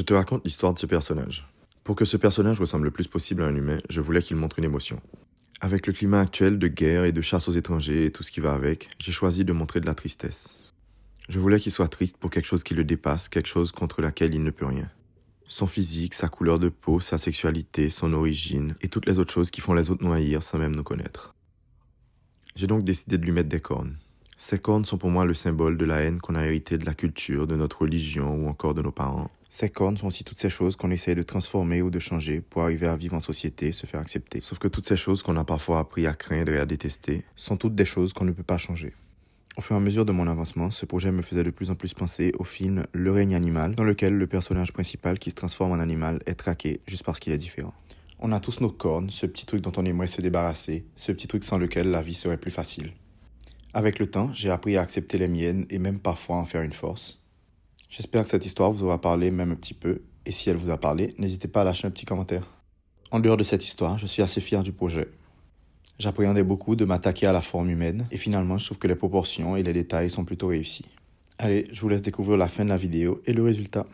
Je te raconte l'histoire de ce personnage. Pour que ce personnage ressemble le plus possible à un humain, je voulais qu'il montre une émotion. Avec le climat actuel de guerre et de chasse aux étrangers et tout ce qui va avec, j'ai choisi de montrer de la tristesse. Je voulais qu'il soit triste pour quelque chose qui le dépasse, quelque chose contre laquelle il ne peut rien. Son physique, sa couleur de peau, sa sexualité, son origine et toutes les autres choses qui font les autres nous haïr sans même nous connaître. J'ai donc décidé de lui mettre des cornes. Ces cornes sont pour moi le symbole de la haine qu'on a hérité de la culture, de notre religion ou encore de nos parents. Ces cornes sont aussi toutes ces choses qu'on essaie de transformer ou de changer pour arriver à vivre en société, se faire accepter. Sauf que toutes ces choses qu'on a parfois appris à craindre et à détester sont toutes des choses qu'on ne peut pas changer. Au fur et à mesure de mon avancement, ce projet me faisait de plus en plus penser au film Le règne animal, dans lequel le personnage principal qui se transforme en animal est traqué juste parce qu'il est différent. On a tous nos cornes, ce petit truc dont on aimerait se débarrasser, ce petit truc sans lequel la vie serait plus facile. Avec le temps, j'ai appris à accepter les miennes et même parfois en faire une force. J'espère que cette histoire vous aura parlé même un petit peu, et si elle vous a parlé, n'hésitez pas à lâcher un petit commentaire. En dehors de cette histoire, je suis assez fier du projet. J'appréhendais beaucoup de m'attaquer à la forme humaine, et finalement je trouve que les proportions et les détails sont plutôt réussis. Allez, je vous laisse découvrir la fin de la vidéo et le résultat.